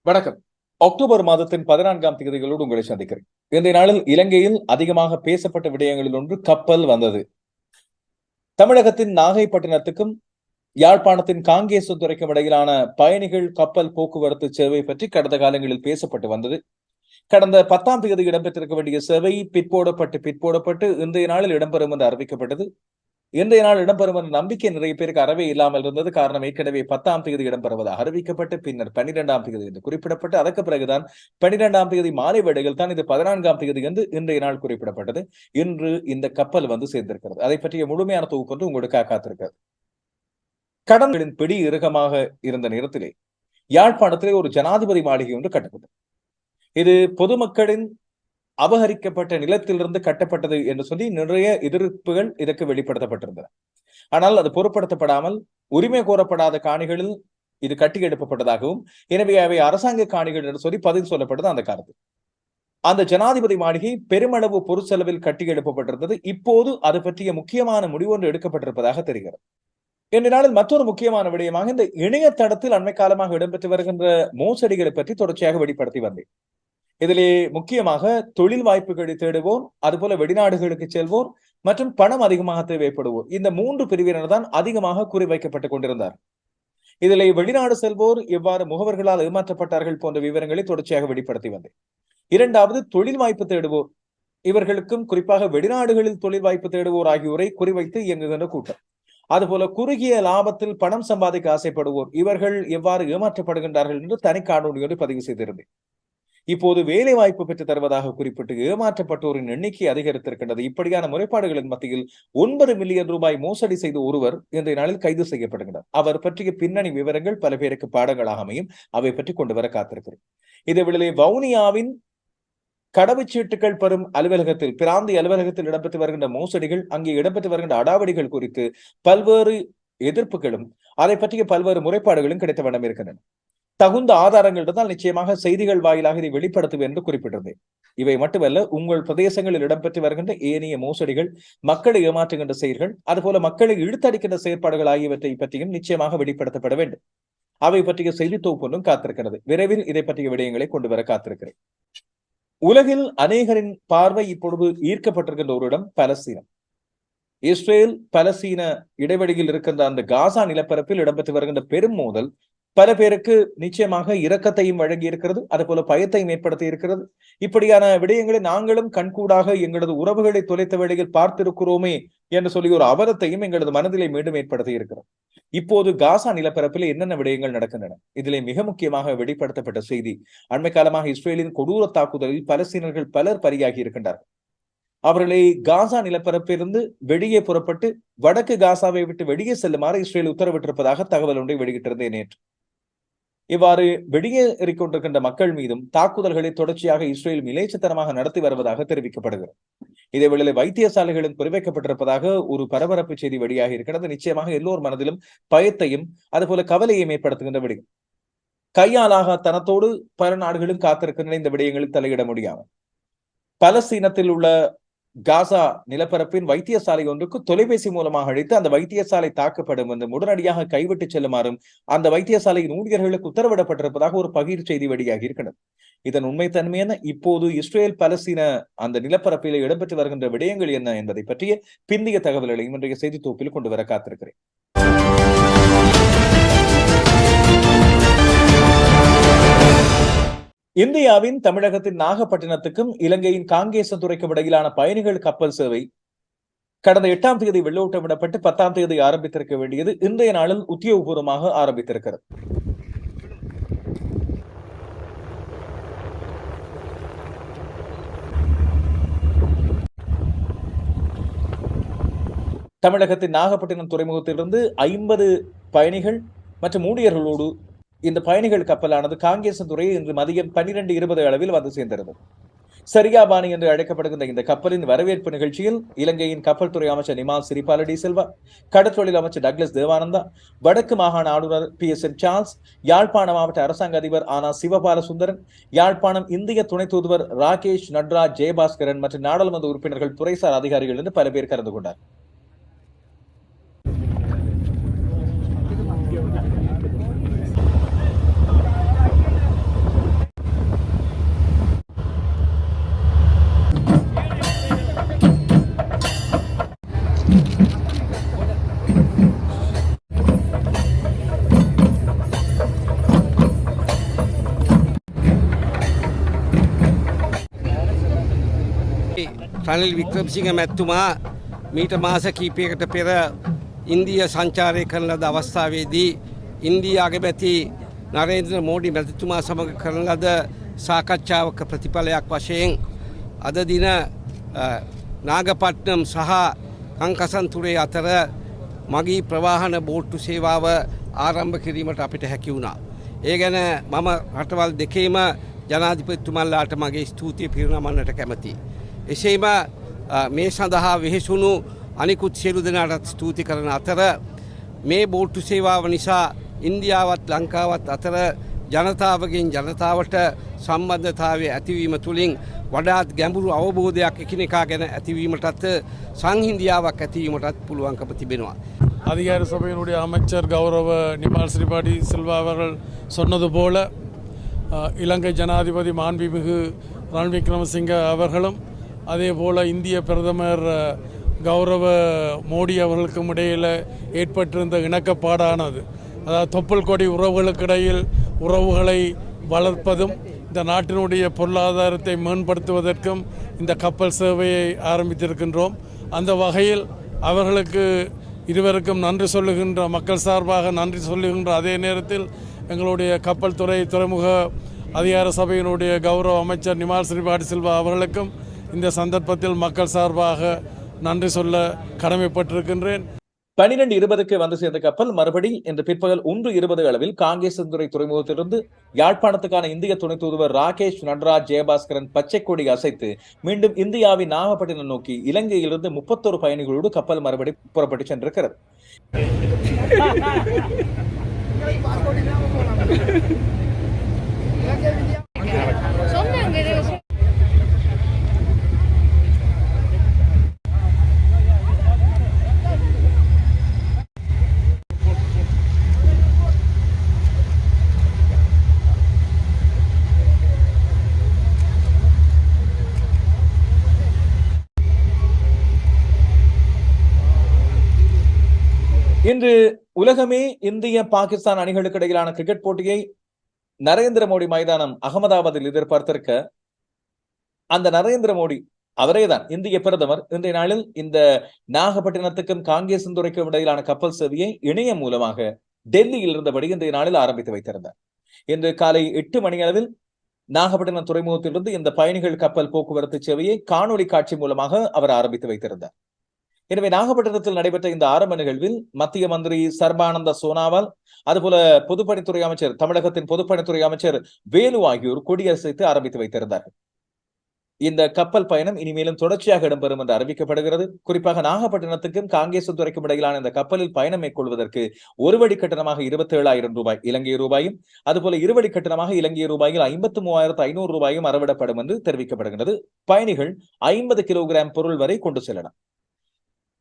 வணக்கம். அக்டோபர் மாதத்தின் 14ஆம் தேதிகளோடு உங்களை சந்திக்கிறேன். இன்றைய நாளில் இலங்கையில் அதிகமாக பேசப்பட்ட விடயங்களில் ஒன்று கப்பல் வந்தது. தமிழகத்தின் நாகைப்பட்டினத்துக்கும் யாழ்ப்பாணத்தின் காங்கேசன்துறைக்கும் இடையிலான பயணிகள் கப்பல் போக்குவரத்து சேவை பற்றி கடந்த காலங்களில் பேசப்பட்டு வந்தது. கடந்த 10ஆம் தேதி இடம்பெற்றிருக்க வேண்டிய சேவை பிற்போடப்பட்டு இன்றைய நாளில் இடம்பெறும் என்று அறிவிக்கப்பட்டது. இன்றைய நாள் இடம்பெறும் என்ற நம்பிக்கை நிறைய பேருக்கு அறவே இல்லாமல் இருந்தது. காரணம், ஏற்கனவே 10ஆம் தேதி இடம்பெறுவதாக அறிவிக்கப்பட்டு பின்னர் 12ஆம் தேதி என்று குறிப்பிடப்பட்டு அதற்கு பிறகுதான் 12ஆம் தேதி மாலை வேளையில் தான் இது 14ஆம் தேதி என்று இன்றைய நாள் குறிப்பிடப்பட்டது. இன்று இந்த கப்பல் வந்து சேர்ந்திருக்கிறது. அதை பற்றிய முழுமையான தொகுப்பு உங்களுக்கு காத்திருக்கிறது. கடன்களின் பிடி இறுக்கமாக இருந்த நேரத்திலே யாழ்ப்பாணத்திலே ஒரு ஜனாதிபதி மாளிகை ஒன்று கட்டப்பட்டது. இது பொதுமக்களின் அபகரிக்கப்பட்ட நிலத்திலிருந்து கட்டப்பட்டது என்று சொல்லி நிறைய எதிர்ப்புகள் இதற்கு வெளிப்படுத்தப்பட்டிருந்தன. ஆனால் அது பொருட்படுத்தப்படாமல் உரிமை கோரப்படாத காணிகளில் இது கட்டி எழுப்பப்பட்டதாகவும், எனவே அவை அரசாங்க காணிகள் என்று சொல்லி பதில் சொல்லப்பட்டது. அந்த காலத்தில் அந்த ஜனாதிபதி மாளிகை பெருமளவு பொருட்செலவில் கட்டி எழுப்பப்பட்டிருந்தது. இப்போது அது பற்றிய முக்கியமான முடிவு ஒன்று எடுக்கப்பட்டிருப்பதாக தெரிகிறது. இன்றைய நாளில் மற்றொரு முக்கியமான விடயமாக இந்த இணையதளத்தில் அண்மை காலமாக இடம்பெற்று வருகின்ற மோசடிகளை பற்றி தொடர்ச்சியாக வெளிப்படுத்தி வந்தேன். இதிலே முக்கியமாக தொழில் வாய்ப்புகளை தேடுவோர், அதுபோல வெளிநாடுகளுக்கு செல்வோர் மற்றும் பணம் அதிகமாக தேவைப்படுவோர், இந்த 3 பிரிவினர் தான் அதிகமாக குறிவைக்கப்பட்டுக் கொண்டிருந்தார். இதிலே வெளிநாடு செல்வோர் எவ்வாறு முகவர்களால் ஏமாற்றப்பட்டார்கள் போன்ற விவரங்களை தொடர்ச்சியாக வெளிப்படுத்தி வந்தேன். இரண்டாவது, தொழில் வாய்ப்பு தேடுவோர், இவர்களுக்கும் குறிப்பாக வெளிநாடுகளில் தொழில் வாய்ப்பு தேடுவோர் ஆகியோரை குறிவைத்து இயங்குகின்ற கூட்டம். அதுபோல குறுகிய லாபத்தில் பணம் சம்பாதிக்க ஆசைப்படுவோர், இவர்கள் எவ்வாறு ஏமாற்றப்படுகின்றார்கள் என்று தனி காணொலியோடு பதிவு செய்திருந்தேன். இப்போது வேலை வாய்ப்பு பெற்று தருவதாக குறிப்பிட்டு ஏமாற்றப்பட்டோரின் எண்ணிக்கை அதிகரித்திருக்கின்றது. இப்படியான முறைப்பாடுகளின் மத்தியில் 9 மில்லியன் ரூபாய் மோசடி செய்த ஒருவர் இன்றைய நாளில் கைது செய்யப்படுகிறார். அவர் பற்றிய பின்னணி விவரங்கள் பல பேருக்கு பாடங்களாக அமையும். அவை பற்றி கொண்டு வர காத்திருக்கிறேன். இதேவேளை வவுனியாவின் கடவுச்சீட்டுகள் பெறும் அலுவலகத்தில், பிராந்திய அலுவலகத்தில் இடம்பெற்று வருகின்ற மோசடிகள், அங்கே இடம்பெற்று வருகின்ற அடாவடிகள் குறித்து பல்வேறு எதிர்ப்புகளும் அதை பற்றிய பல்வேறு முறைப்பாடுகளும் கிடைத்த வண்ணம் இருக்கின்றன. தகுந்த ஆதாரங்கள் இருந்தால் நிச்சயமாக செய்திகள் வாயிலாக இதை வெளிப்படுத்துவேன் என்று குறிப்பிட்டிருந்தேன். இவை மட்டுமல்ல, உங்கள் பிரதேசங்களில் இடம்பெற்று வருகின்ற ஏனைய மோசடிகள், மக்களை ஏமாற்றுகின்ற செயல்கள், அதுபோல மக்களை இழுத்தடிக்கின்ற செயற்பாடுகள் ஆகியவற்றை பற்றியும் நிச்சயமாக வெளிப்படுத்தப்பட வேண்டும். அவை பற்றிய செய்தி தொகுப்பும் காத்திருக்கிறது. விரைவில் இதை பற்றிய விடயங்களை கொண்டு வர காத்திருக்கிறேன். உலகில் அநேகரின் பார்வை இப்பொழுது ஈர்க்கப்பட்டிருக்கின்ற ஒரு இடம் பலஸ்தீனம். இஸ்ரேல் பலஸ்தீன இடைவெளியில் இருக்கின்ற அந்த காசா நிலப்பரப்பில் இடம்பெற்று வருகின்ற பெரும் மோதல் பல பேருக்கு நிச்சயமாக இரக்கத்தையும் வழங்கி இருக்கிறது, அதுபோல பயத்தையும் ஏற்படுத்தி இருக்கிறது. இப்படியான விடயங்களை நாங்களும் கண்கூடாக எங்களது உறவுகளை தொலைத்த வேளையில் பார்த்திருக்கிறோமே என்று சொல்லி ஒரு அவலத்தையும் எங்களது மனதிலே மீண்டும் ஏற்படுத்தி இருக்கிறோம். இப்போது காசா நிலப்பரப்பில் என்னென்ன விடயங்கள் நடக்கின்றன? இதிலே மிக முக்கியமாக வெளிப்படுத்தப்பட்ட செய்தி, அண்மை காலமாக இஸ்ரேலின் கொடூர தாக்குதலில் பலஸ்தீனர்கள் பலர் பலியாகி இருக்கின்றார்கள். அவர்களை காசா நிலப்பரப்பிலிருந்து வெளியே புறப்பட்டு வடக்கு காசாவை விட்டு வெளியே செல்லுமாறு இஸ்ரேல் உத்தரவிட்டிருப்பதாக தகவல் ஒன்றை வெளியிட்டிருந்தேன் நேற்று. இவ்வாறு வெளியேறிக்கொண்டிருக்கின்ற மக்கள் மீதும் தாக்குதல்களை தொடர்ச்சியாக இஸ்ரேல் மிலேச்சத்தனமாக நடத்தி வருவதாக தெரிவிக்கப்படுகிறது. இதேவேளை வைத்தியசாலைகளும் குறிவைக்கப்பட்டிருப்பதாக ஒரு பரபரப்பு செய்தி வெளியாக இருக்கிறது. நிச்சயமாக எல்லோர் மனதிலும் பயத்தையும் அதுபோல கவலையும் ஏற்படுத்துகின்ற விடயம். கையாலாக தனத்தோடு பல நாடுகளும் காத்திருக்கின்ற இந்த விடயங்களில் தலையிட முடியாமல் பலஸ்தீனத்தில் உள்ள காசா நிலப்பரப்பின் வைத்தியசாலை ஒன்றுக்கு தொலைபேசி மூலமாக அழைத்து அந்த வைத்தியசாலை தாக்கப்படும் என்று உடனடியாக கைவிட்டு செல்லுமாறும் அந்த வைத்தியசாலையின் ஊழியர்களுக்கு உத்தரவிடப்பட்டிருப்பதாக ஒரு பகிர் செய்தி வெளியாகி இருக்கிறது. இதன் உண்மைத்தன்மையான இப்போது இஸ்ரேல் பலஸ்தீன அந்த நிலப்பரப்பில் இடம்பெற்று வருகின்ற விடயங்கள் என்ன என்பதை பற்றிய பிந்திய தகவல்களையும் இன்றைய செய்தி தொகுப்பில் கொண்டு வர காத்திருக்கிறேன். இந்தியாவின் தமிழகத்தின் நாகப்பட்டினத்துக்கும் இலங்கையின் காங்கேசன்துறைக்கும் இடையிலான பயணிகள் கப்பல் சேவை கடந்த 8ஆம் தேதி வெள்ளோட்டமிடப்பட்டு 10ஆம் தேதி ஆரம்பித்திருக்க வேண்டியது இன்றைய நாளில் உத்தியோகபூர்வமாக ஆரம்பித்திருக்கிறது. தமிழகத்தின் நாகப்பட்டினம் துறைமுகத்திலிருந்து 50 பயணிகள் மற்றும் ஊழியர்களோடு இந்த பயணிகள் கப்பலானது காங்கேசன்துறையை இன்று மதியம் 12:20 அளவில் வந்து சேர்ந்திருந்தது. சரியாபாணி என்று அழைக்கப்படுகின்ற இந்த கப்பலின் வரவேற்பு நிகழ்ச்சியில் இலங்கையின் கப்பல் துறை அமைச்சர் நிமால் சிறிபால டி சில்வா, கடற்றொழில் அமைச்சர் டக்ளஸ் தேவானந்தா, வடக்கு மாகாண ஆளுநர் PSN சார்ல்ஸ், யாழ்ப்பாண மாவட்ட அரசாங்க அதிபர் ஆனா சிவபால சுந்தரன், யாழ்ப்பாணம் இந்திய துணை தூதுவர் ராகேஷ் நட்ராஜ் ஜெயபாஸ்கரன் மற்றும் நாடாளுமன்ற உறுப்பினர்கள், துறைசார் அதிகாரிகள் என்று பல பேர் கலந்து கொண்டார். රනිල් වික්‍රමසිංහ මැතිතුමා මීට මාස කිහිපයකට පෙර ඉන්දිය සංචාරය කරන ලද අවස්ථාවේදී ඉන්දියා අගමැති නරේන්ද්‍ර මෝඩි මැතිතුමා සමග කරන ලද සාකච්ඡාවක ප්‍රතිඵලයක් වශයෙන් අද දින නාගපට්නම් සහ කංකසන්තුරේ අතර මගී ප්‍රවාහන බෝට්ටු සේවාව ආරම්භ කිරීමට අපිට හැකි වුණා. ඒ ගැන මම රටවල් දෙකේම ජනාධිපතිතුමන්ලාට මගේ ස්තුතිය පිරිනමන්නට කැමැතියි. එසේම මේ සඳහා වෙහෙසුණු අනිකුත් සියලු දෙනාටත් ස්තුති කරන අතර මේ බෝට්ටු සේවාව නිසා ඉන්දියාවත් ලංකාවත් අතර ජනතාවගෙන් ජනතාවට සම්බන්ධතාවය ඇතිවීම තුළින් වඩාත් ගැඹුරු අවබෝධයක් එකිනෙකා ගැන ඇතිවීමටත් සංහිඳියාවක් ඇතිවීමටත් පුළුවන්කම තිබෙනවා. அதிகார சபையினுடைய அமைச்சர் கௌரவ நிமால் ஸ்ரீபாடி சில்வா அவர்கள் சொன்னது போல இலங்கை ஜனாதிபதி மாண்புமிகு ரணில் விக்ரமசிங்க அவர்களும் அதே போல் இந்திய பிரதமர் கௌரவ மோடி அவர்களுக்கும் இடையில் ஏற்பட்டிருந்த இணக்கப்பாடானது, அதாவது தொப்புள் கொடி உறவுகளுக்கிடையில் உறவுகளை வளர்ப்பதும் இந்த நாட்டினுடைய பொருளாதாரத்தை மேம்படுத்துவதற்கும் இந்த கப்பல் சேவையை ஆரம்பித்திருக்கின்றோம். அந்த வகையில் அவர்களுக்கு இருவருக்கும் நன்றி சொல்லுகின்ற மக்கள் சார்பாக நன்றி சொல்லுகின்ற அதே நேரத்தில் எங்களுடைய கப்பல் துறை துறைமுக அதிகார சபையினுடைய கௌரவ அமைச்சர் நிமால் ஸ்ரீபாடி சில்வா அவர்களுக்கும் இந்த சந்தர்ப்பத்தில் மக்கள் சார்பாக நன்றி சொல்ல கடமைப்பட்டிருக்கின்றேன். 12:20 வந்து சேர்ந்த கப்பல் மறுபடி இன்று பிற்பகல் 1:20 அளவில் காங்கேசன்துறை துறைமுகத்திலிருந்து யாழ்ப்பாணத்துக்கான இந்திய துணை தூதுவர் ராகேஷ் நடராஜ் ஜெயபாஸ்கரன் பச்சை கொடி அசைத்து மீண்டும் இந்தியாவின் நாகப்பட்டினம் நோக்கி இலங்கையிலிருந்து 31 பயணிகளோடு கப்பல் மறுபடி புறப்பட்டு சென்றிருக்கிறது. இன்று உலகமே இந்திய பாகிஸ்தான் அணிகளுக்கு இடையிலான கிரிக்கெட் போட்டியை நரேந்திர மோடி மைதானம் அகமதாபாத்தில் எதிர்பார்த்திருக்க, அந்த நரேந்திர மோடி அவரேதான் இந்திய பிரதமர் இன்றைய நாளில் இந்த நாகப்பட்டினத்துக்கும் காங்கேசன்துறைக்கும் இடையிலான கப்பல் சேவையை இணையம் மூலமாக டெல்லியில் இருந்தபடி இன்றைய நாளில் ஆரம்பித்து வைத்திருந்தார். இன்று காலை 8 மணி அளவில் நாகப்பட்டினம் துறைமுகத்திலிருந்து இந்த பயணிகள் கப்பல் போக்குவரத்து சேவையை காணொலி காட்சி மூலமாக அவர் ஆரம்பித்து வைத்திருந்தார். எனவே நாகப்பட்டினத்தில் நடைபெற்ற இந்த ஆரம்ப நிகழ்வில் மத்திய மந்திரி சர்பானந்த சோனாவால், அதுபோல பொதுப்பணித்துறை அமைச்சர், தமிழகத்தின் பொதுப்பணித்துறை அமைச்சர் வேலு ஆகியோர் கொடியசைத்து ஆரம்பித்து வைத்திருந்தார்கள். இந்த கப்பல் பயணம் இனிமேலும் தொடர்ச்சியாக இடம்பெறும் என்று அறிவிக்கப்படுகிறது. குறிப்பாக நாகப்பட்டினத்துக்கும் காங்கேசன்துறைக்கும் இடையிலான இந்த கப்பலில் பயணம் மேற்கொள்வதற்கு ஒரு வழி கட்டணமாக 27,000 ரூபாய் இலங்கை ரூபாயும், அதுபோல இருவழி கட்டணமாக இலங்கை ரூபாயில் 53,500 ரூபாயும் அறவிடப்படும் என்று தெரிவிக்கப்படுகிறது. பயணிகள் 50 கிலோகிராம் பொருள் வரை கொண்டு செல்லலாம்.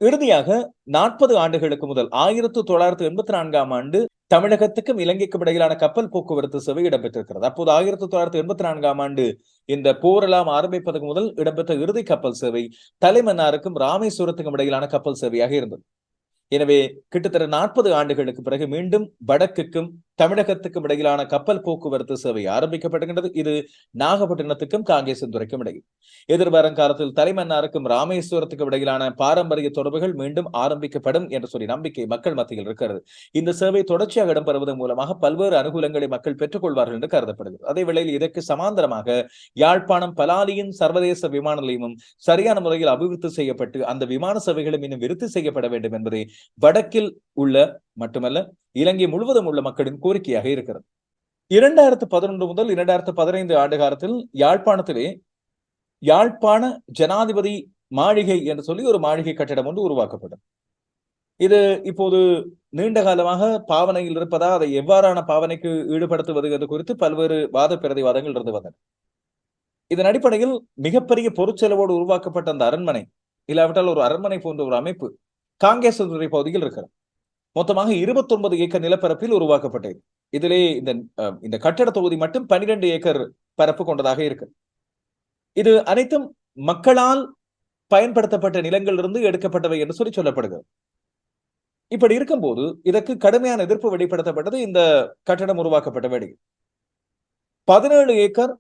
இறுதியாக 40 ஆண்டுகளுக்கு முதல் 1984 ஆண்டு தமிழகத்துக்கும் இலங்கைக்கும் இடையிலான கப்பல் போக்குவரத்து சேவை இடம்பெற்றிருக்கிறது. அப்போது 1984 ஆண்டு இந்த போரெல்லாம் ஆரம்பிப்பதற்கு முதல் இடம்பெற்ற இறுதி கப்பல் சேவை தலைமன்னாருக்கும் ராமேஸ்வரத்துக்கும் இடையிலான கப்பல் சேவையாக இருந்தது. எனவே கிட்டத்தட்ட 40 ஆண்டுகளுக்கு பிறகு மீண்டும் வடக்குக்கும் தமிழகத்துக்கும் இடையிலான கப்பல் போக்குவரத்து சேவை ஆரம்பிக்கப்படுகின்றது. இது நாகப்பட்டினத்துக்கும் காங்கேசன்துறைக்கும் இடையில். எதிர்வரும் காலத்தில் தலைமன்னாருக்கும் ராமேஸ்வரத்துக்கும் இடையிலான பாரம்பரிய தொடர்புகள் மீண்டும் ஆரம்பிக்கப்படும் என்று சொல்லி நம்பிக்கை மக்கள் மத்தியில் இருக்கிறது. இந்த சேவை தொடர்ச்சியாக இடம்பெறுவதன் மூலமாக பல்வேறு அனுகூலங்களை மக்கள் பெற்றுக் கொள்வார்கள் என்று கருதப்படுகிறது. அதே வேளையில் இதற்கு சமாந்தரமாக யாழ்ப்பாணம் பலாலியின் சர்வதேச விமான நிலையமும் சரியான முறையில் அபிவிருத்தி செய்யப்பட்டு அந்த விமான சேவைகளும் இன்னும் விருத்தி செய்யப்பட வேண்டும் என்பதை வடக்கில் உள்ள மட்டுமல்ல இலங்கை முழுவதும் உள்ள மக்களின் கோரிக்கையாக இருக்கிறது. 2011 முதல் 2015 ஆண்டு காலத்தில் யாழ்ப்பாணத்திலே யாழ்ப்பாண ஜனாதிபதி மாளிகை என்று சொல்லி ஒரு மாளிகை கட்டிடம் ஒன்று உருவாக்கப்பட்டது. இது இப்போது நீண்ட காலமாக பாவனையில் இருப்பதா, அதை எவ்வாறான பாவனைக்கு ஈடுபடுத்துவது என்று குறித்து பல்வேறு வாத பிரதிவாதங்கள் இருந்து வந்தன. இதன் அடிப்படையில் மிகப்பெரிய பொருட்செலவோடு உருவாக்கப்பட்ட அந்த அரண்மனை, இல்லாவிட்டால் ஒரு அரண்மனை போன்ற ஒரு அமைப்பு காங்கேசன்துறை பகுதியில் இருக்கிறது. மொத்தமாக 29 ஏக்கர் நிலப்பரப்பில் உருவாக்கப்பட்டது. இதிலே இந்த கட்டட தொகுதி மட்டும் 12 ஏக்கர் பரப்பு கொண்டதாக இருக்கு. இது அனைத்தும் மக்களால் பயன்படுத்தப்பட்ட நிலங்களிலிருந்து எடுக்கப்பட்டவை என்று சொல்லி சொல்லப்படுகிறது. இப்படி இருக்கும்போது இதற்கு கடுமையான எதிர்ப்பு வெளிப்படுத்தப்பட்டது. இந்த கட்டடம் உருவாக்கப்பட்ட வேளையில் 17 ஏக்கர்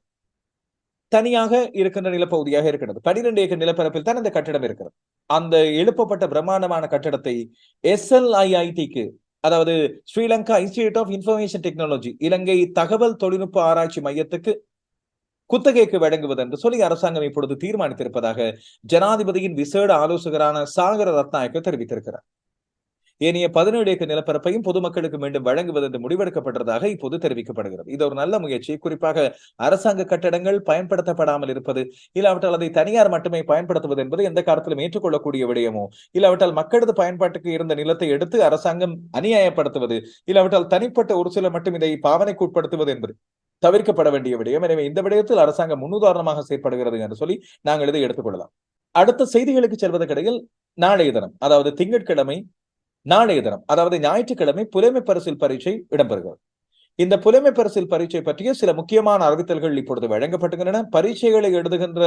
தனியாக இருக்கின்ற நிலப்பகுதியாக இருக்கிறது. 12 ஏக்கர் நிலப்பரப்பில் தான் இந்த கட்டிடம் இருக்கிறது. அந்த எழுப்பப்பட்ட பிரம்மாண்டமான கட்டடத்தை SLIITக்கு, அதாவது Sri Lanka institute of information technology, Ilangai தகவல் தொழில்நுட்ப ஆராய்ச்சி மையத்துக்கு குத்தகைக்கு வழங்குவது என்று சொல்லி அரசாங்கம் இப்பொழுது தீர்மானித்திருப்பதாக ஜனாதிபதியின் விசேட ஆலோசகரான சாகர ரத்நாயக்க தெரிவித்திருக்கிறார். ஏனைய 17 ஏக்கர் நிலப்பரப்பையும் பொதுமக்களுக்கு மீண்டும் வழங்குவது என்று முடிவெடுக்கப்பட்டதாக இப்போது தெரிவிக்கப்படுகிறது. இது ஒரு நல்ல முயற்சி. குறிப்பாக அரசாங்க கட்டடங்கள் பயன்படுத்தப்படாமல் இருப்பது, இல்லாவிட்டால் அதை தனியார் மட்டுமே பயன்படுத்துவது என்பது எந்த காலத்திலும் ஏற்றுக்கொள்ளக்கூடிய விடயமோ, இல்லாவிட்டால் மக்களது பயன்பாட்டுக்கு இருந்த நிலத்தை எடுத்து அரசாங்கம் அநியாயப்படுத்துவது, இல்லாவிட்டால் தனிப்பட்ட ஒரு சிலர் மட்டும் இதை பாவனைக்கு உட்படுத்துவது என்பது தவிர்க்கப்பட வேண்டிய விடயம். எனவே இந்த விடயத்தில் அரசாங்கம் முன்னுதாரணமாக செயற்படுகிறது என்று சொல்லி நாங்கள் இதை எடுத்துக்கொள்ளலாம். அடுத்த செய்திகளுக்கு செல்வதற்கிடையில் நாளைய தினம், அதாவது திங்கட்கிழமை, நாளைய தினம், அதாவது ஞாயிற்றுக்கிழமை புலைமை பரிசில் பரீட்சை இடம்பெறுகிறது. இந்த புலைமை பரிசில் பரீட்சை பற்றிய சில முக்கியமான அறிவித்தல்கள் இப்பொழுது வழங்கப்பட்டுகின்றன. பரீட்சைகளை எழுதுகின்ற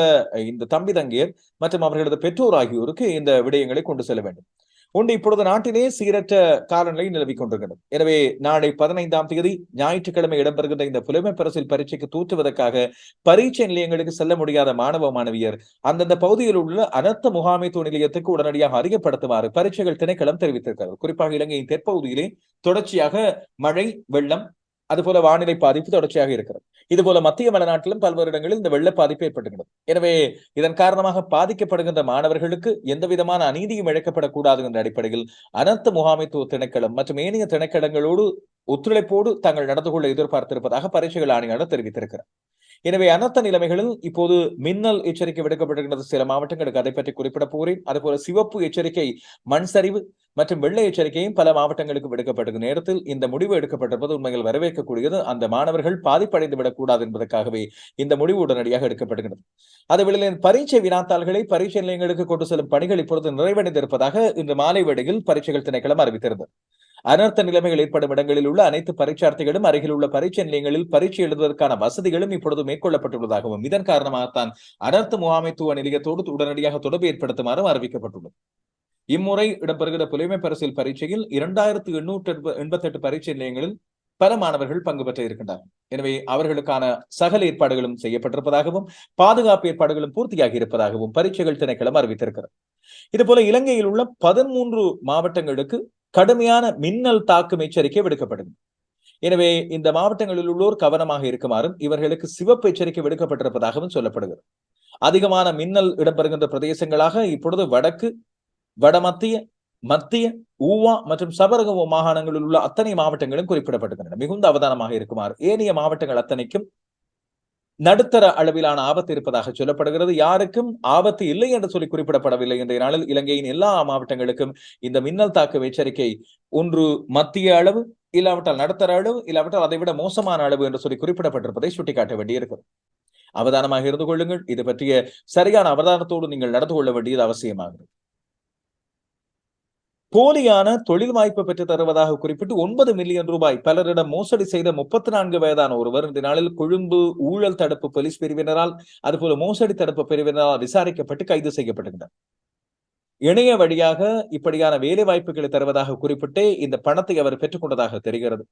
இந்த தம்பி தங்கையர் மற்றும் அவர்களது பெற்றோர் ஆகியோருக்கு இந்த விடயங்களை கொண்டு செல்ல வேண்டும். ஒன்று, இப்பொழுது நாட்டிலே சீரற்ற காலநிலை நிலவிக் கொண்டிருக்கிறது. எனவே நாளை 15ஆம் தேதி ஞாயிற்றுக்கிழமை இடம்பெறுகின்ற இந்த புலைமை பரிசில் பரீட்சைக்கு தூற்றுவதற்காக பரீட்சை நிலையங்களுக்கு செல்ல முடியாத மாணவ மாணவியர் அந்தந்த பகுதியில் உள்ள அனர்த்த முகாமைத்துவ நிலையத்துக்கு உடனடியாக அறியப்படுத்துமாறு பரீட்சைகள் திணைக்களம் தெரிவித்திருக்கிறது. குறிப்பாக இலங்கையின் தெற்பகுதியிலே தொடர்ச்சியாக மழை, வெள்ளம், அதுபோல வானிலை பாதிப்பு தொடர்ச்சியாக இருக்கிறது. இதுபோல மத்திய மலைநாட்டிலும் பல்வேறு இடங்களில் இந்த வெள்ள பாதிப்பு ஏற்பட்டுகிறது. எனவே இதன் காரணமாக பாதிக்கப்படுகின்ற மாணவர்களுக்கு எந்த விதமான அநீதியும் இழைக்கப்படக்கூடாது என்ற அடிப்படையில் அனர்த்த முகாமைத்துவ திணைக்களம் மற்றும் ஏனைய திணைக்களங்களோடு ஒத்துழைப்போடு தாங்கள் நடந்து கொள்ள எதிர்பார்த்திருப்பதாக பரீட்சைகள் ஆணையாளர் தெரிவித்திருக்கிறார். எனவே அனர்த்த நிலைமைகளில் இப்போது மின்னல் எச்சரிக்கை விடுக்கப்பட்டிருக்கிறது சில மாவட்டங்களுக்கு, அதை பற்றி குறிப்பிட போகிறேன். அதுபோல சிவப்பு எச்சரிக்கை, மண் சரிவு மற்றும் வெள்ள எச்சரிக்கையும் பல மாவட்டங்களுக்கு விடுக்கப்பட்டிருக்கும் நேரத்தில் இந்த முடிவு எடுக்கப்பட்டிருப்பது உண்மையில் வரவேற்கக்கூடியது. அந்த மாணவர்கள் பாதிப்படைந்து விடக்கூடாது என்பதற்காகவே இந்த முடிவு உடனடியாக எடுக்கப்படுகிறது. அதுவேளை பரீட்சை வினாத்தாள்களை பரீட்சை நிலையங்களுக்கு கொண்டு செல்லும் பணிகள் இப்பொழுது நிறைவடைந்திருப்பதாக இன்று மாலை வேளையில் பரீட்சைகள் திணைக்களம் அறிவித்திருந்தது. அனர்த்த நிலைமைகள் ஏற்படும் இடங்களில் உள்ள அனைத்து பரீட்சார்த்திகளும் அருகில் உள்ள பரீட்சை நிலையங்களில் பரீட்சை எழுதுவதற்கான வசதிகளும் இப்பொழுது மேற்கொள்ளப்பட்டுள்ளதாகவும் இதன் காரணமாகத்தான் அனர்த்த முகாமைத்துவ நிலையத்தோடு உடனடியாக தொடர்பு ஏற்படுத்துமாறும் அறிவிக்கப்பட்டுள்ளது. இம்முறை இடம்பெறுகிற புலைமை பரிசில் பரீட்சையில் 2888 பரீட்சை நிலையங்களில் பல மாணவர்கள் பங்கு பெற்ற இருக்கின்றனர். எனவே அவர்களுக்கான சகல ஏற்பாடுகளும் செய்யப்பட்டிருப்பதாகவும் பாதுகாப்பு ஏற்பாடுகளும் பூர்த்தியாகி இருப்பதாகவும் பரீட்சைகள் திணைக்களம் அறிவித்திருக்கிறது. இதுபோல இலங்கையில் உள்ள 13 மாவட்டங்களுக்கு கடுமையான மின்னல் தாக்கும் எச்சரிக்கை விடுக்கப்படும். எனவே இந்த மாவட்டங்களில் உள்ளோர் கவனமாக இருக்குமாறும் இவர்களுக்கு சிவப்பு எச்சரிக்கை விடுக்கப்பட்டிருப்பதாகவும் சொல்லப்படுகிறது. அதிகமான மின்னல் இடம்பெறுகின்ற பிரதேசங்களாக இப்பொழுது வடக்கு, வடமத்திய, மத்திய, ஊவா மற்றும் சபரகம மாகாணங்களில் உள்ள அத்தனை மாவட்டங்களும் குறிப்பிடப்பட்டுள்ளன. மிகுந்த அவதானமாக இருக்குமாறு ஏனைய மாவட்டங்கள் அத்தனைக்கும் நடுத்தர அளவிலான ஆபத்து இருப்பதாக சொல்லப்படுகிறது. யாருக்கும் ஆபத்து இல்லை என்று சொல்லி குறிப்பிடப்படவில்லை. இன்றைய நாளில் இலங்கையின் எல்லா மாவட்டங்களுக்கும் இந்த மின்னல் தாக்கு எச்சரிக்கை ஒன்று மத்திய அளவு, இல்லாவிட்டால் நடுத்தர அளவு, இல்லாவிட்டால் அதை விட மோசமான அளவு என்று சொல்லி குறிப்பிடப்பட்டிருப்பதை சுட்டிக்காட்ட வேண்டியிருக்கிறது. அவதானமாக இருந்து கொள்ளுங்கள். இது பற்றிய சரியான அவதானத்தோடு நீங்கள் நடந்து கொள்ள வேண்டியது அவசியமாகிறது. போலியான தொழில் வாய்ப்பு பெற்றுத் தருவதாக குறிப்பிட்டு 9 மில்லியன் ரூபாய் பலரிடம் மோசடி செய்த 34 வயதான ஒருவர் இந்த நாளில் கொழும்பு ஊழல் தடுப்பு போலீஸ் பிரிவினரால், அதுபோல மோசடி தடுப்பு பிரிவினரால் விசாரிக்கப்பட்டு கைது செய்யப்பட்டிருந்தார். இணைய வழியாக இப்படியான வேலை வாய்ப்புகளை தருவதாக குறிப்பிட்டு இந்த பணத்தை அவர் பெற்றுக் கொண்டதாக தெரிகிறது.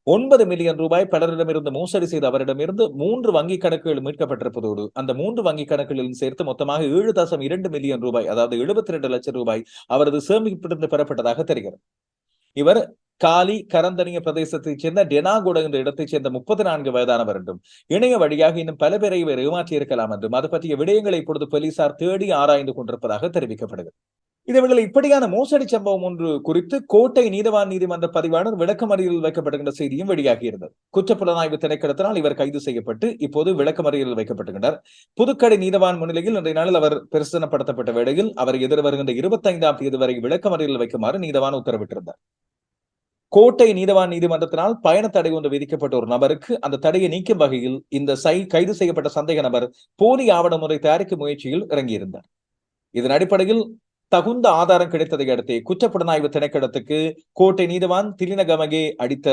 9 மில்லியன் ரூபாய் பலரிடமிருந்து மோசடி செய்த அவரிடமிருந்து 3 வங்கிக் கணக்குகள் மீட்கப்பட்டிருப்பதோடு அந்த 3 வங்கிக் கணக்குகளிலும் சேர்த்து மொத்தமாக 7.2 மில்லியன் ரூபாய், அதாவது 72 லட்சம் ரூபாய் அவரது சேமிப்பிலிருந்து பெறப்பட்டதாக தெரிகிறது. இவர் காலி கரந்தனிய பிரதேசத்தைச் சேர்ந்த டெனாகொட என்ற இடத்தைச் சேர்ந்த 34 வயதானவர் என்றும் இணைய வழியாக இன்னும் பல பேரை இவர் ஏமாற்றி இருக்கலாம் என்றும் அது பற்றிய விடயங்களை இப்பொழுது போலீசார் தேடி ஆராய்ந்து கொண்டிருப்பதாக தெரிவிக்கப்படுகிறது. இதேவேளை இப்படியான மோசடி சம்பவம் ஒன்று குறித்து கோட்டை நீதவான் நீதிமன்ற பதிவாளர் விளக்கமறியலில் வைக்கப்படுகின்ற செய்தியும் வெளியாகியிருந்தது. குற்றப்புலனாய்வு திணைக்களத்தினால் இவர் கைது செய்யப்பட்டு இப்போது விளக்கமறியலில் வைக்கப்பட்டுகின்றார். புதுக்கடை நீதவான் முன்னிலையில் இன்றைய நாளில் அவர் பிரசனப்படுத்தப்பட்ட வேளையில் அவர் எதிர் வருகின்ற 25ஆம் தேதி வரை விளக்கமறியலில் வைக்குமாறு நீதவான் உத்தரவிட்டிருந்தார். கோட்டை நீதவான் நீதிமன்றத்தினால் பயண தடை ஒன்று விதிக்கப்பட்ட ஒரு நபருக்கு அந்த தடையை நீக்கும் வகையில் இந்த கைது செய்யப்பட்ட சந்தேக நபர் போலி ஆவண முறை தயாரிக்கும் முயற்சியில் இறங்கியிருந்தார். இதன் அடிப்படையில் தகுந்த ஆதாரம் கிடைத்ததை அடுத்து குற்றப்புலனாய்வு திணைக்களத்துக்கு கோட்டை நீதவான் திலினகமகே அளித்த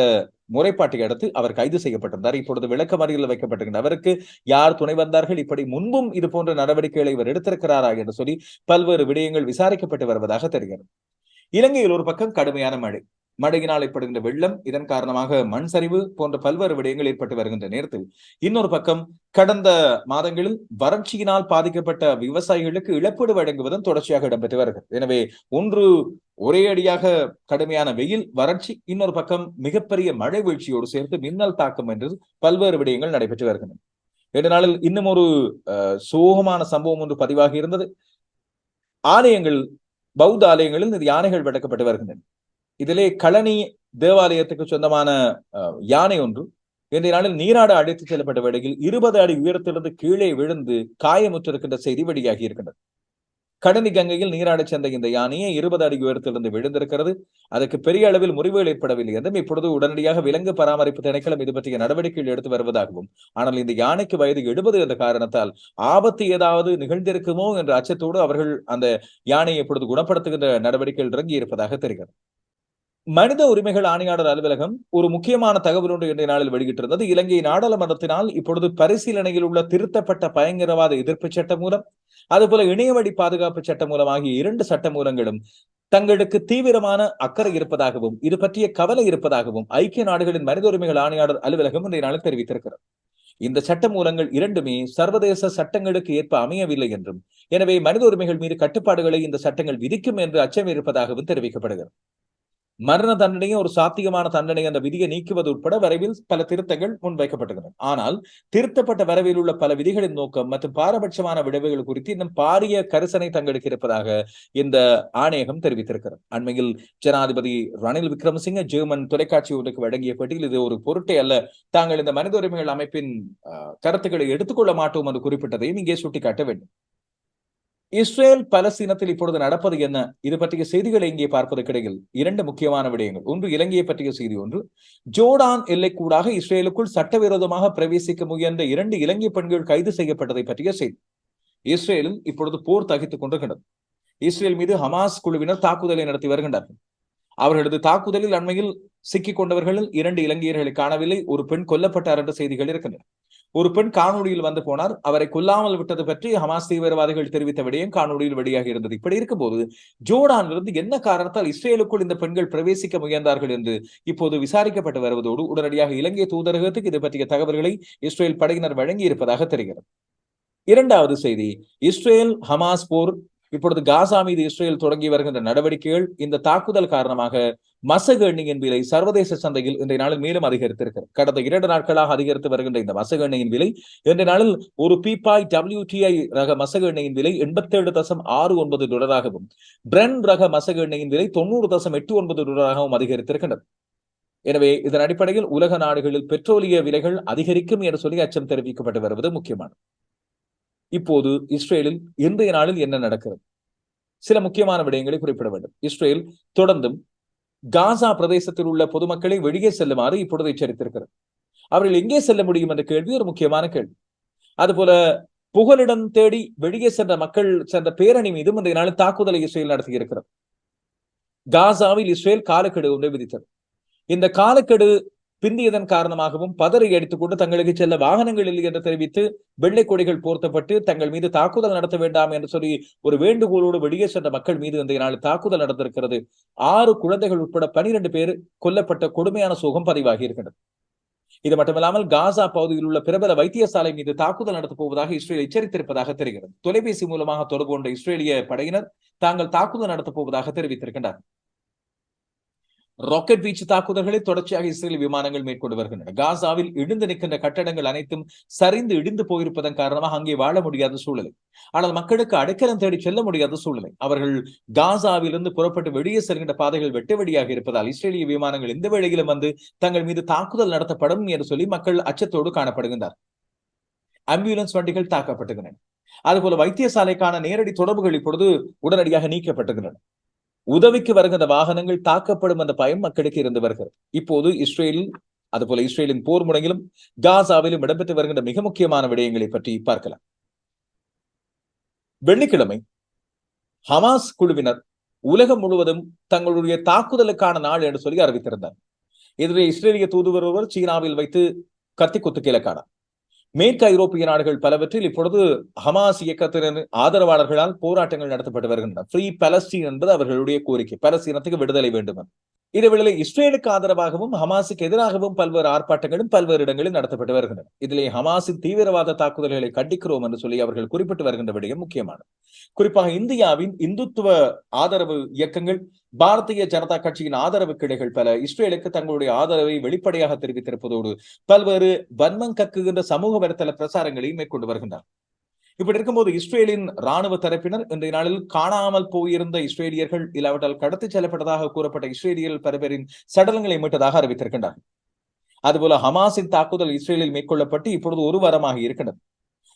முறைப்பாட்டை அடுத்து அவர் கைது செய்யப்பட்டிருந்தார். இப்பொழுது விளக்கமறியலில் வைக்கப்பட்டிருக்கின்ற அவருக்கு யார் துணை வந்தார்கள், இப்படி முன்பும் இது போன்ற நடவடிக்கைகளை இவர் எடுத்திருக்கிறாரா என்று சொல்லி பல்வேறு விடயங்கள் விசாரிக்கப்பட்டு வருவதாக தெரிகிறது. இலங்கையில் ஒரு பக்கம் கடுமையான மழை, மழையினால் ஏற்படுகின்ற வெள்ளம், இதன் காரணமாக மண் சரிவு போன்ற பல்வேறு விடயங்கள் ஏற்பட்டு வருகின்ற நேரத்தில் இன்னொரு பக்கம் கடந்த மாதங்களில் வறட்சியினால் பாதிக்கப்பட்ட விவசாயிகளுக்கு இழப்பீடு வழங்குவதும் தொடர்ச்சியாக இடம்பெற்று வருகிறது. எனவே ஒன்று ஒரே அடியாக கடுமையான வெயில், வறட்சி, இன்னொரு பக்கம் மிகப்பெரிய மழை வீழ்ச்சியோடு சேர்த்து மின்னல் தாக்கம் என்று பல்வேறு விடயங்கள் நடைபெற்று வருகின்றன. இன்று நாளில் இன்னும் ஒரு சோகமான சம்பவம் ஒன்று பதிவாகி இருந்தது. ஆலயங்கள், பௌத்த ஆலயங்களில் இந்த யானைகள் வெட்டப்பட்டு வருகின்றன. இதிலே களனி தேவாலயத்துக்கு சொந்தமான யானை ஒன்று இன்றைய நாளில் நீராட அழைத்து செல்லப்பட்ட வேளையில் 20 அடி உயரத்திலிருந்து கீழே விழுந்து காயமுற்றிருக்கின்ற செய்தி வெளியாகி இருக்கின்றது. கடனி கங்கையில் நீராட சென்ற இந்த யானையை 20 அடி உயரத்திலிருந்து விழுந்திருக்கிறது. அதற்கு பெரிய அளவில் முறிவுகள் ஏற்படவில்லை என்றும் இப்பொழுது உடனடியாக விலங்கு பராமரிப்பு திணைக்களம் இது பற்றிய நடவடிக்கைகள் எடுத்து வருவதாகவும், ஆனால் இந்த யானைக்கு வயது 70 என்ற காரணத்தால் ஆபத்து ஏதாவது நிகழ்ந்திருக்குமோ என்ற அச்சத்தோடு அவர்கள் அந்த யானையை இப்பொழுது குணப்படுத்துகின்ற நடவடிக்கைகள் இறங்கி இருப்பதாக தெரிகிறது. மனித உரிமைகள் ஆணையாளர் அலுவலகம் ஒரு முக்கியமான தகவல் ஒன்று இன்றைய நாளில் வெளியிட்டிருந்தது. இலங்கை நாடாளுமன்றத்தினால் இப்பொழுது பரிசீலனையில் உள்ள திருத்தப்பட்ட பயங்கரவாத எதிர்ப்பு சட்ட மூலம், அதுபோல இணையவழி பாதுகாப்பு சட்ட மூலம் ஆகிய 2 சட்ட மூலங்களும் தங்களுக்கு தீவிரமான அக்கறை இருப்பதாகவும் இது பற்றிய கவலை இருப்பதாகவும் ஐக்கிய நாடுகளின் மனித உரிமைகள் ஆணையாளர் அலுவலகம் இன்றைய நாளில் தெரிவித்திருக்கிறது. இந்த சட்ட மூலங்கள் இரண்டுமே சர்வதேச சட்டங்களுக்கு ஏற்ப அமையவில்லை என்றும், எனவே மனித உரிமைகள் மீது கட்டுப்பாடுகளை இந்த சட்டங்கள் விதிக்கும் என்று அச்சம் இருப்பதாகவும் தெரிவிக்கப்படுகிறது. மரண தண்டனையை ஒரு சாத்தியமான தண்டனை என்ற விதியை நீக்குவது உட்பட வரைவில் பல திருத்தங்கள் முன்வைக்கப்பட்டுள்ளன. ஆனால் திருத்தப்பட்ட வரைவில் உள்ள பல விதிகளின் நோக்கம் மற்றும் பாரபட்சமான விளைவுகள் குறித்து இன்னும் பாரிய கரிசனை தங்களுக்கு இருப்பதாக இந்த ஆணையகம் தெரிவித்திருக்கிறது. அண்மையில் ஜனாதிபதி ரணில் விக்ரமசிங்க ஜெர்மன் தொலைக்காட்சி ஒன்றுக்கு வழங்கிய பேட்டியில் இது ஒரு பொருட்டே அல்ல, தாங்கள் இந்த மனித உரிமைகள் அமைப்பின் கருத்துக்களை எடுத்துக்கொள்ள மாட்டோம் என்று குறிப்பிட்டதையும் இங்கே சுட்டிக்காட்ட வேண்டும். இஸ்ரேல் பலஸ்தீனத்தில் இப்பொழுது நடப்பது என்ன, இது பற்றிய செய்திகளை இங்கே பார்ப்பதற்கிடையில் 2 முக்கியமான விடயங்கள். ஒன்று இலங்கையை பற்றிய செய்தி, ஒன்று ஜோர்டான் எல்லைக்கூடாக இஸ்ரேலுக்குள் சட்டவிரோதமாக பிரவேசிக்க முயன்ற 2 இலங்கை பெண்கள் கைது செய்யப்பட்டதை பற்றிய செய்தி. இஸ்ரேலில் இப்பொழுது போர் தகித்துக் கொண்டிருக்கின்றது. இஸ்ரேல் மீது ஹமாஸ் குழுவினர் தாக்குதலை நடத்தி வருகின்றார்கள். அவர்களது தாக்குதலில் அண்மையில் சிக்கிக் கொண்டவர்களில் 2 இலங்கையர்களை காணவில்லை. ஒரு பெண் கொல்லப்பட்டார் என்ற செய்திகள் இருக்கின்றன. ஒரு பெண் காணொலியில் வந்து போனார். அவரை கொல்லாமல் விட்டது பற்றி ஹமாஸ் தீவிரவாதிகள் தெரிவித்த விடயம் காணொலியில் வெளியாக இருந்தது. இப்படி இருக்கும்போது ஜோர்டானிலிருந்து என்ன காரணத்தால் இஸ்ரேலுக்குள் இந்த பெண்கள் பிரவேசிக்க முயன்றார்கள் என்று இப்போது விசாரிக்கப்பட்டு வருவதோடு உடனடியாக இலங்கை தூதரகத்துக்கு இது பற்றிய தகவல்களை இஸ்ரேல் படையினர் வழங்கி இருப்பதாக தெரிகிறது. 2வது செய்தி, இஸ்ரேல் ஹமாஸ் போர், இப்பொழுது காசா மீது இஸ்ரேல் தொடங்கி வருகின்ற நடவடிக்கைகள், இந்த தாக்குதல் காரணமாக மசகு எண்ணெயின் விலை சர்வதேச சந்தையில் இன்றைய நாளில் மேலும் அதிகரித்திருக்கிறது. கடந்த 2 நாட்களாக அதிகரித்து வருகின்ற இந்த மசகு எண்ணெயின் விலை இன்றைய நாளில் ஒரு பீப்பாய் WTI ரக மசகு எண்ணெயின் விலை $87.69 பிரெண்ட் ரக மசகு எண்ணெயின் விலை $90.89 அதிகரித்திருக்கின்றது. எனவே இதன் அடிப்படையில் உலக நாடுகளில் பெட்ரோலிய விலைகள் அதிகரிக்கும் என்று சொல்லி அச்சம் தெரிவிக்கப்பட்டு வருவது முக்கியமானது. இப்போது இஸ்ரேலில் இன்றைய நாளில் என்ன நடக்கிறது, சில முக்கியமான விடயங்களை குறிப்பிட வேண்டும். இஸ்ரேல் தொடர்ந்தும் காசா பிரதேசத்தில் உள்ள பொதுமக்களை வெளியே செல்லுமாறு இப்பொழுது எச்சரித்திருக்கிறது. அவர்கள் எங்கே செல்ல முடியும் என்ற கேள்வி ஒரு முக்கியமான கேள்வி. அதுபோல புகலிடம் தேடி வெளியே சென்ற மக்கள் சென்ற பேரணி மீதும் இன்றைய நாளில் தாக்குதலை இஸ்ரேல் நடத்தியிருக்கிறது. காசாவில் இஸ்ரேல் காலக்கெடு ஒன்றை விதித்தது. இந்த காலக்கெடு பிந்தியதன் காரணமாகவும் பதறி அடித்துக் கொண்டு தங்களுக்கு செல்ல வாகனங்கள் இல்லை என்று தெரிவித்து வெள்ளை கொடிகள் போர்த்தப்பட்டு தங்கள் மீது தாக்குதல் நடத்த வேண்டாம் என்று சொல்லி ஒரு வேண்டுகோளோடு வெளியே சென்ற மக்கள் மீது இன்றைய நாள் தாக்குதல் நடந்திருக்கிறது. 6 குழந்தைகள் உட்பட 12 பேர் கொல்லப்பட்ட கொடுமையான சோகம் பதிவாகி இருக்கின்றது. இது மட்டுமல்லாமல் காசா பகுதியில் உள்ள பிரபல வைத்தியசாலை மீது தாக்குதல் நடத்தப் போவதாக இஸ்ரேல் எச்சரித்திருப்பதாக தெரிகிறது. தொலைபேசி மூலமாக தொடர்பு கொண்ட இஸ்ரேலிய படையினர் தாங்கள் தாக்குதல் நடத்தப் போவதாக தெரிவித்திருக்கின்றனர். ராக்கெட் வீச்சு தாக்குதல்களை தொடர்ச்சியாக இஸ்ரேல் விமானங்கள் மேற்கொண்டு வருகின்றன. காசாவில் இடிந்து நிற்கின்ற கட்டடங்கள் அனைத்தும் சரிந்து இடிந்து போயிருப்பதன் காரணமாக அங்கே வாழ முடியாத சூழ்நிலை. ஆனால் மக்களுக்கு அடைக்கலம் தேடி செல்ல முடியாத சூழ்நிலை. அவர்கள் காசாவிலிருந்து புறப்பட்டு வெளியே செல்கின்ற பாதைகள் வெட்ட வெளியாக இருப்பதால் இஸ்ரேலிய விமானங்கள் இந்த வேளையிலும் வந்து தங்கள் மீது தாக்குதல் நடத்தப்படும் என்று சொல்லி மக்கள் அச்சத்தோடு காணப்படுகின்றனர். ஆம்புலன்ஸ் வண்டிகள் தாக்கப்பட்டுகின்றன. அதுபோல வைத்தியசாலைக்கான நேரடி தொடர்புகள் இப்பொழுது உடனடியாக நீக்கப்பட்டுகின்றன. உதவிக்கு வருகின்ற வாகனங்கள் தாக்கப்படும் என்ற பயம் மக்களுக்கு இருந்து வருகிறது. இப்போது இஸ்ரேலில், அதுபோல இஸ்ரேலின் போர் முனையிலும் காசாவிலும் இடம்பெற்று வருகின்ற மிக முக்கியமான விடயங்களை பற்றி பார்க்கலாம். வெள்ளிக்கிழமை ஹமாஸ் குழுவினர் உலகம் முழுவதும் தங்களுடைய தாக்குதலுக்கான நாள் என்று சொல்லி அறிவித்திருந்தார். இதுவே இஸ்ரேலிய தூதுவர் ஒருவர் சீனாவில் வைத்து கத்தி குத்துக்கேலக்கானார். மேற்கு ஐரோப்பிய நாடுகள் பலவற்றில் இப்பொழுது ஹமாஸ் இயக்கத்தினர் ஆதரவாளர்களால் போராட்டங்கள் நடத்தப்பட்டு வருகின்றன. ஃப்ரீ பலஸ்தீன் என்பது அவர்களுடைய கோரிக்கை. பலஸ்தீனத்துக்கு விடுதலை வேண்டும். இதேவேளை இஸ்ரேலுக்கு ஆதரவாகவும் ஹமாஸுக்கு எதிராகவும் பல்வேறு ஆர்ப்பாட்டங்களும் பல்வேறு இடங்களில் நடத்தப்பட்டு வருகின்றன. இதிலே ஹமாஸின் தீவிரவாத தாக்குதல்களை கண்டிக்கிறோம் என்று சொல்லி அவர்கள் குறிப்பிட்டு வருகின்ற விடயம் முக்கியமானது. குறிப்பாக இந்தியாவின் இந்துத்துவ ஆதரவு இயக்கங்கள், பாரதிய ஜனதா கட்சியின் ஆதரவு கிளைகள் பல இஸ்ரேலுக்கு தங்களுடைய ஆதரவை வெளிப்படையாக தெரிவித்திருப்பதோடு பல்வேறு வன்மம் கக்குகின்ற சமூக வலைத்தள பிரசாரங்களையும் மேற்கொண்டு வருகின்றனர். இப்படி இருக்கும்போது இஸ்ரேலின் ராணுவ தரப்பினர் இன்றைய நாளில் காணாமல் போயிருந்த இஸ்ரேலியர்கள் இல்லாவிட்டால் கடத்திச் செல்லப்பட்டதாக கூறப்பட்ட இஸ்ரேலியர்கள் பல பேரின் சடலங்களை மீட்டதாக அறிவித்திருக்கின்றார்கள். அதுபோல ஹமாஸின் தாக்குதல் இஸ்ரேலில் மேற்கொள்ளப்பட்டு இப்பொழுது ஒரு வாரமாக இருக்கின்றது.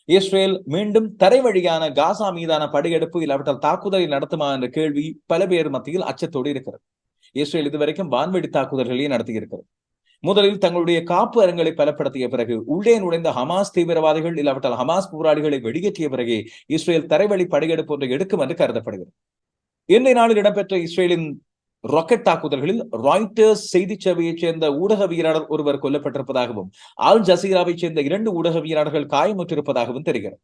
இஸ்ரேல் மீண்டும் தரை வழியான காசா மீதான படையெடுப்பு இல்லாவிட்டால் தாக்குதலை நடத்துமா என்ற கேள்வி பல பேர் மத்தியில் அச்சத்தோடு இருக்கிறது. இஸ்ரேல் இதுவரைக்கும் வான்வெடி தாக்குதல்களையும் நடத்தியிருக்கிறது. முதலில் தங்களுடைய காப்பு அரங்களை பலப்படுத்திய பிறகு உள்ளே நுழைந்த ஹமாஸ் தீவிரவாதிகள் இல்லாவிட்டால் ஹமாஸ் போராளிகளை வெளியேற்றிய பிறகே இஸ்ரேல் தரைவழி படையெடுப்பு ஒன்றை எடுக்கும் என்று கருதப்படுகிறது. இன்றைய நாளில் இடம்பெற்ற இஸ்ரேலின் ராக்கெட் தாக்குதல்களில் ராய்டர்ஸ் செய்தி சேவையைச் சேர்ந்த ஊடகவியலாளர் ஒருவர் கொல்லப்பட்டிருப்பதாகவும் அல் ஜசீராவைச் சேர்ந்த 2 ஊடகவியலாளர்கள் காயமுற்றிருப்பதாகவும் தெரிகிறது.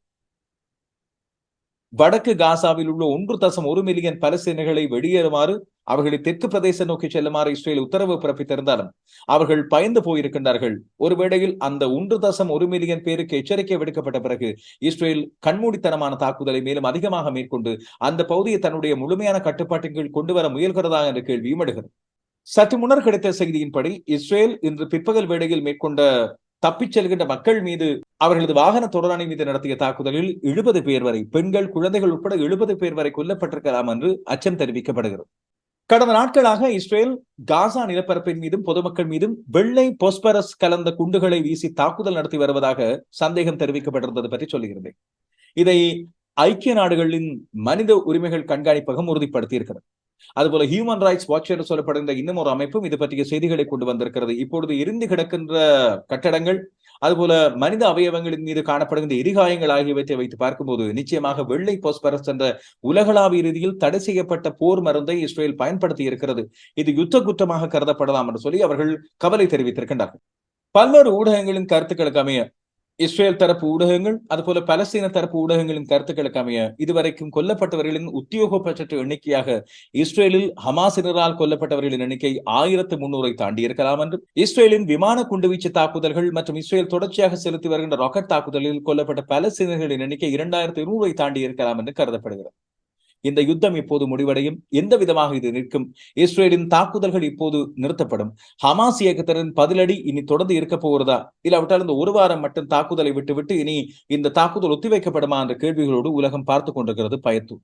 வடக்கு காசாவில் உள்ள 1.1 மில்லியன் பலஸ்தீனர்களை வெளியேறுமாறு அவர்களை தெற்கு பிரதேசம் நோக்கி செல்லுமாறு இஸ்ரேல் உத்தரவு பிறப்பித்திருந்தாலும் அவர்கள் பயந்து போயிருக்கின்றார்கள். ஒருவேளையில் அந்த 1.1 மில்லியன் பேருக்கு எச்சரிக்கை விடுக்கப்பட்ட பிறகு இஸ்ரேல் கண்மூடித்தனமான தாக்குதலை மேலும் அதிகமாக மேற்கொண்டு அந்த பகுதியை தன்னுடைய முழுமையான கட்டுப்பாட்டின் கீழ் கொண்டு வர முயல்கிறதா என்ற கேள்வியும் எழுகிறது. சற்று முன்னர் கிடைத்த செய்தியின்படி இஸ்ரேல் இன்று பிற்பகல் வேளையில் மேற்கொண்ட தப்பிச் செல்கின்ற மக்கள் மீது அவர்களது வாகன தொடரணி மீது நடத்திய தாக்குதலில் 70 பேர் வரை, பெண்கள் குழந்தைகள் உட்பட 70 பேர் வரை கொல்லப்பட்டிருக்கலாம் என்று அச்சம் தெரிவிக்கப்படுகிறது. கடந்த நாட்களாக இஸ்ரேல் காசா நிலப்பரப்பின் மீதும் பொதுமக்கள் மீதும் வெள்ளை போஸ்பரஸ் கலந்த குண்டுகளை வீசி தாக்குதல் நடத்தி வருவதாக சந்தேகம் தெரிவிக்கப்பட்டிருந்தது பற்றி சொல்லுகிறது. இதை ஐக்கிய நாடுகளின் மனித உரிமைகள் கண்காணிப்பகம் உறுதிப்படுத்தி இருக்கிறது. அதுபோல ஹியூமன் ரைட்ஸ் வாட்ச் என்று சொல்லப்படுகின்ற இன்னும் ஒரு அமைப்பும் இது பற்றிய செய்திகளை கொண்டு வந்திருக்கிறது. இப்பொழுது எரிந்து கிடக்கின்ற கட்டடங்கள், அதுபோல மனித அவயவங்களின் மீது காணப்படுகின்ற எரிகாயங்கள் ஆகியவற்றை வைத்து பார்க்கும்போது நிச்சயமாக வெள்ளை போஸ்பரஸ் என்ற உலகளாவிய ரீதியில் தடை செய்யப்பட்ட போர் மருந்தை இஸ்ரேல் பயன்படுத்தி இருக்கிறது. இது யுத்த குற்றமாக கருதப்படலாம் என்று சொல்லி அவர்கள் கவலை தெரிவித்திருக்கின்றார்கள். பல்வேறு ஊடகங்களின் கருத்துக்களுக்கு அமைய இஸ்ரேல் தரப்பு ஊடகங்கள் அதுபோல பலஸ்தீன தரப்பு ஊடகங்களின் கருத்துக்களுக்கு அமைய இதுவரைக்கும் கொல்லப்பட்டவர்களின் உத்தியோகபட்ச எண்ணிக்கையாக இஸ்ரேலில் ஹமாஸினரால் கொல்லப்பட்டவர்களின் எண்ணிக்கை 1300 தாண்டி இருக்கலாம் என்றும், இஸ்ரேலின் விமான குண்டுவீச்சு தாக்குதல்கள் மற்றும் இஸ்ரேல் தொடர்ச்சியாக செலுத்தி வருகின்ற ராக்கெட் தாக்குதலில் கொல்லப்பட்ட பலஸ்தீனர்களின் எண்ணிக்கை 2200 தாண்டி இருக்கலாம் என்று கருதப்படுகிறது. இந்த யுத்தம் இப்போது முடிவடையும். எந்த விதமாக இது நிற்கும்? இஸ்ரேலின் தாக்குதல்கள் இப்போது நிறுத்தப்படும்? ஹமாஸ் இயக்கத்தினரின் பதிலடி இனி தொடர்ந்து இருக்க போகிறதா, இல்லாவிட்டால் இந்த ஒரு வாரம் மட்டும் தாக்குதலை விட்டுவிட்டு இனி இந்த தாக்குதல் ஒத்திவைக்கப்படுமா என்ற கேள்விகளோடு உலகம் பார்த்துக் கொண்டிருக்கிறது பயத்து.